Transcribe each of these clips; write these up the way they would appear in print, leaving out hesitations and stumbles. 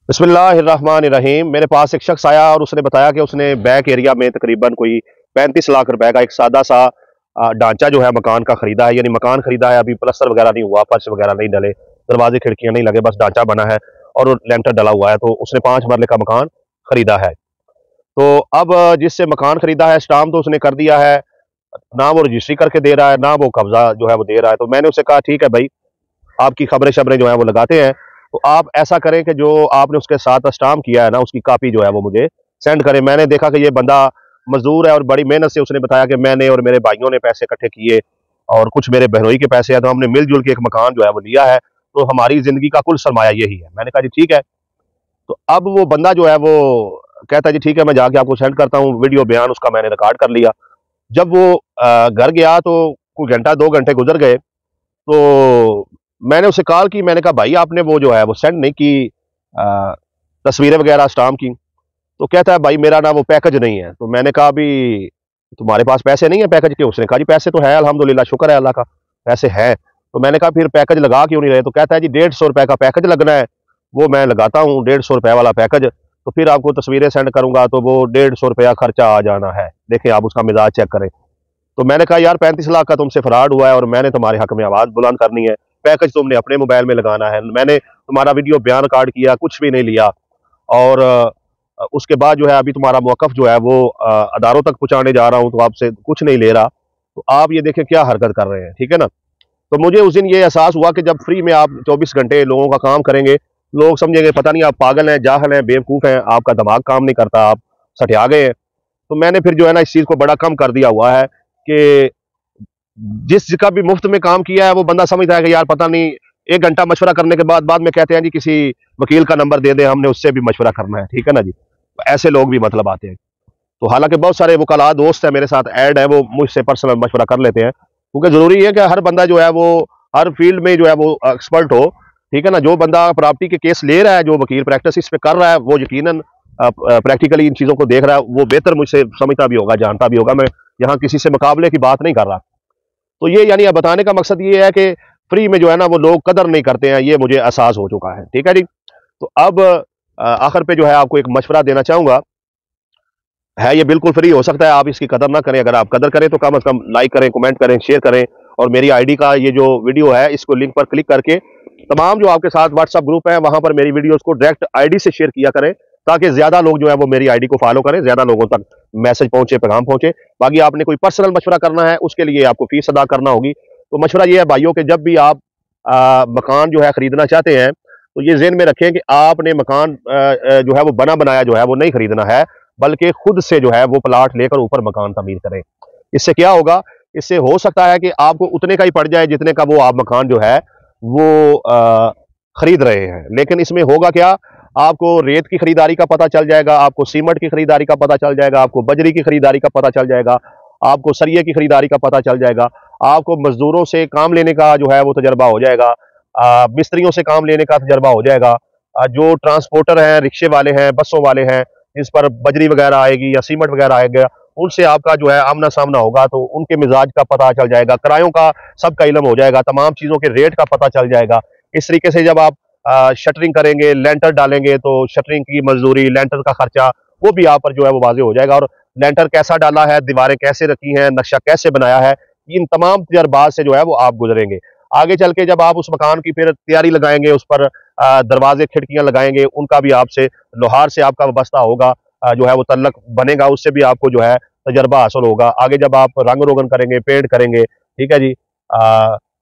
बिस्मिल्लाहिर्रहमानिर्रहीम। मेरे पास एक शख्स आया और उसने बताया कि उसने बैक एरिया में तकरीबन कोई 35 लाख रुपए का एक सादा सा ढांचा जो है मकान का खरीदा है। यानी मकान खरीदा है, अभी प्लस्तर वगैरह नहीं हुआ, फर्श वगैरह नहीं डले, दरवाजे खिड़कियां नहीं लगे, बस ढांचा बना है और लेंटर डला हुआ है। तो उसने 5 मरले का मकान खरीदा है। तो अब जिससे मकान खरीदा है, स्टाम्प तो उसने कर दिया है, ना वो रजिस्ट्री करके दे रहा है, ना वो कब्जा जो है वो दे रहा है। तो मैंने उससे कहा ठीक है भाई, आपकी खबरें शबरें जो है वो लगाते हैं, तो आप ऐसा करें कि जो आपने उसके साथ स्टाम्प किया है ना, उसकी कॉपी जो है वो मुझे सेंड करें। मैंने देखा कि ये बंदा मजदूर है और बड़ी मेहनत से उसने बताया कि मैंने और मेरे भाइयों ने पैसे इकट्ठे किए और कुछ मेरे बहनोई के पैसे हैं, तो हमने मिलजुल के एक मकान जो है वो लिया है। तो हमारी जिंदगी का कुल सरमाया यही है। मैंने कहा जी ठीक है। तो अब वो बंदा जो है वो कहता है जी ठीक है, मैं जाके आपको सेंड करता हूँ। वीडियो बयान उसका मैंने रिकॉर्ड कर लिया। जब वो घर गया तो कोई घंटा 2 घंटे गुजर गए। तो मैंने उसे कॉल की, मैंने कहा भाई आपने वो जो है वो सेंड नहीं की अ, तस्वीरें वगैरह स्टाम्प की। तो कहता है भाई मेरा ना वो पैकेज नहीं है। तो मैंने कहा अभी तुम्हारे पास पैसे नहीं है पैकेज के? उसने कहा जी पैसे तो है, अल्हम्दुलिल्लाह, शुक्र है अल्लाह का, पैसे हैं। तो मैंने कहा फिर पैकेज लगा क्यों नहीं रहे? तो कहता है जी 150 रुपए का पैकेज लगना है, वो मैं लगाता हूँ, 150 रुपए वाला पैकेज, तो फिर आपको तस्वीरें सेंड करूंगा तो वो 150 रुपया खर्चा आ जाना है। देखें आप उसका मिजाज चेक करें। तो मैंने कहा यार 35 लाख का तुमसे फ्रॉड हुआ है और मैंने तुम्हारे हक में आवाज बुलंद करनी है। पैकेज तुमने अपने मोबाइल में लगाना है। मैंने तुम्हारा वीडियो बयान रिकॉर्ड किया, कुछ भी नहीं लिया। और उसके बाद जो है अभी तुम्हारा मौकफ जो है वो अदारों तक पहुंचाने जा रहा हूं, तो आपसे कुछ नहीं ले रहा। तो आप ये देखें क्या हरकत कर रहे हैं, ठीक है ना। तो मुझे उस दिन ये एहसास हुआ कि जब फ्री में आप 24 घंटे लोगों का काम करेंगे, लोग समझेंगे पता नहीं आप पागल हैं, जाहल हैं, बेवकूफ़ हैं, आपका दिमाग काम नहीं करता, आप सठिया गए हैं। तो मैंने फिर जो है ना इस चीज़ को बड़ा कम कर दिया हुआ है कि जिसका भी मुफ्त में काम किया है वो बंदा समझता है कि यार पता नहीं, 1 घंटा मशवरा करने के बाद में कहते हैं जी किसी वकील का नंबर दे दें, हमने उससे भी मशवरा करना है, ठीक है ना जी। तो ऐसे लोग भी मतलब आते हैं। तो हालांकि बहुत सारे वकला दोस्त हैं मेरे साथ ऐड है, वो मुझसे पर्सनल मशवरा कर लेते हैं, क्योंकि जरूरी है कि हर बंदा जो है वो हर फील्ड में जो है वो एक्सपर्ट हो, ठीक है ना। जो बंदा प्रॉपर्टी के केस ले रहा है, जो वकील प्रैक्टिस इस पे कर रहा है, वो यकीनन प्रैक्टिकली इन चीजों को देख रहा है, वो बेहतर मुझसे समझता भी होगा, जानता भी होगा। मैं यहाँ किसी से मुकाबले की बात नहीं कर रहा। तो ये यानी बताने का मकसद ये है कि फ्री में जो है ना वो लोग कदर नहीं करते हैं, ये मुझे एहसास हो चुका है, ठीक है जी। तो अब आखिर पे जो है आपको एक मशवरा देना चाहूंगा। है ये बिल्कुल फ्री, हो सकता है आप इसकी कदर ना करें, अगर आप कदर करें तो कम से कम लाइक करें, कमेंट करें, शेयर करें। और मेरी आईडी का ये जो वीडियो है, इसको लिंक पर क्लिक करके तमाम जो आपके साथ व्हाट्सएप ग्रुप है वहां पर मेरी वीडियोस को डायरेक्ट आईडी से शेयर किया करें, ताकि ज्यादा लोग जो है वो मेरी आईडी को फॉलो करें, ज्यादा लोगों तक मैसेज पहुंचे, पैगाम पहुंचे। बाकी आपने कोई पर्सनल मशवरा करना है, उसके लिए आपको फीस अदा करना होगी। तो मशवरा ये है भाइयों कि जब भी आप मकान जो है खरीदना चाहते हैं, तो ये ज़हन में रखें कि आपने मकान जो है वो बना बनाया जो है वो नहीं खरीदना है, बल्कि खुद से जो है वो प्लाट लेकर ऊपर मकान तमीर करें। इससे क्या होगा? इससे हो सकता है कि आपको उतने का ही पड़ जाए जितने का वो आप मकान जो है वो खरीद रहे हैं। लेकिन इसमें होगा क्या? आपको रेत की खरीदारी का पता चल जाएगा, आपको सीमेंट की खरीदारी का पता चल जाएगा, आपको बजरी की खरीदारी का पता चल जाएगा, आपको सरिये की खरीदारी का पता चल जाएगा, आपको मजदूरों से काम लेने का जो है वो तजर्बा हो जाएगा, मिस्त्रियों से काम लेने का तजर्बा हो जाएगा, जो ट्रांसपोर्टर हैं, रिक्शे वाले हैं, बसों वाले हैं, जिस पर बजरी वगैरह आएगी या सीमेंट वगैरह आएगा, उनसे आपका जो है आमना सामना होगा, तो उनके मिजाज का पता चल जाएगा, किरायों का सबका इल्म हो जाएगा, तमाम चीज़ों के रेट का पता चल जाएगा। इस तरीके से जब आप शटरिंग करेंगे, लेंटर डालेंगे, तो शटरिंग की मजदूरी, लेंटर का खर्चा, वो भी आप पर जो है वो वाज़ेह हो जाएगा। और लेंटर कैसा डाला है, दीवारें कैसे रखी हैं, नक्शा कैसे बनाया है, इन तमाम तजर्बात से जो है वो आप गुजरेंगे। आगे चल के जब आप उस मकान की फिर तैयारी लगाएंगे, उस पर दरवाजे खिड़कियां लगाएंगे, उनका भी आपसे लोहार से आपका वाबस्ता होगा, जो है वो तल्लक बनेगा, उससे भी आपको जो है तजर्बा हासिल होगा। आगे जब आप रंग रोगन करेंगे, पेंट करेंगे, ठीक है जी,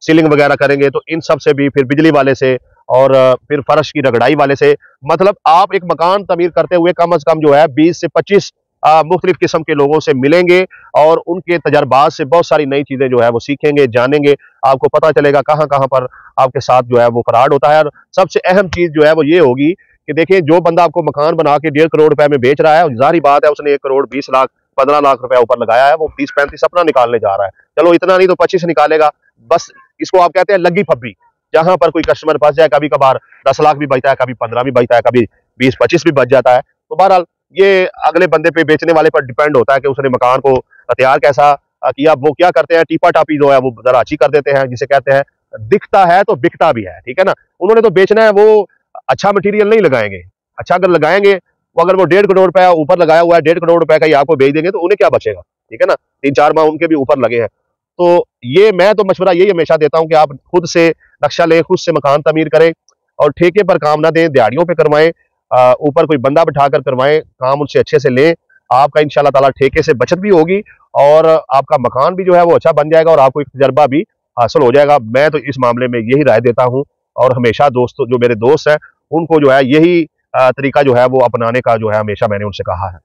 सीलिंग वगैरह करेंगे, तो इन सब से भी, फिर बिजली वाले से, और फिर फर्श की रगड़ाई वाले से, मतलब आप एक मकान तमीर करते हुए कम अज कम जो है 20 से 25 मुख्तलिफ किस्म के लोगों से मिलेंगे और उनके तजर्बात से बहुत सारी नई चीजें जो है वो सीखेंगे, जानेंगे। आपको पता चलेगा कहाँ कहाँ पर आपके साथ जो है वो फ्रॉड होता है। और सबसे अहम चीज जो है वो ये होगी कि देखिए, जो बंदा आपको मकान बना के 1.5 करोड़ रुपए में बेच रहा है, जाहिर बात है उसने 1 करोड़ 20 लाख 15 लाख रुपए ऊपर लगाया है, वो 30-35 अपना निकालने जा रहा है। चलो इतना नहीं तो 25 निकालेगा। बस इसको आप कहते हैं लग्गी फब्बी, जहां पर कोई कस्टमर फंस जाए, कभी कभार 10 लाख भी बचता है, कभी 15 भी बचता है, कभी 20-25 भी बच जाता है। तो बहरहाल ये अगले बंदे पे, बेचने वाले पर डिपेंड होता है कि उसने मकान को तैयार कैसा किया। वो क्या करते हैं, टीपा टापी जो है वो जरा अच्छी कर देते हैं, जिसे कहते हैं दिखता है तो बिकता भी है, ठीक है ना। उन्होंने तो बेचना है, वो अच्छा मटेरियल नहीं लगाएंगे, अच्छा अगर लगाएंगे, वो अगर वो 1.5 करोड़ रुपया ऊपर लगाया हुआ है, 1.5 करोड़ रुपए का ही आपको बेच देंगे तो उन्हें क्या बचेगा? ठीक है ना, 3-4 माह उनके भी ऊपर लगे हैं। तो ये मैं तो मशवरा यही हमेशा देता हूँ कि आप खुद से नक्शा लें, खुद से मकान तमीर करें और ठेके पर काम ना दें, दिहाड़ियों पे करवाएं, ऊपर कोई बंदा बिठाकर करवाएं, काम उनसे अच्छे से लें। आपका इंशाल्लाह ताला ठेके से बचत भी होगी और आपका मकान भी जो है वो अच्छा बन जाएगा और आपको एक तजर्बा भी हासिल हो जाएगा। मैं तो इस मामले में यही राय देता हूँ और हमेशा दोस्तों जो मेरे दोस्त हैं उनको जो है यही तरीका जो है वो अपनाने का जो है हमेशा मैंने उनसे कहा है।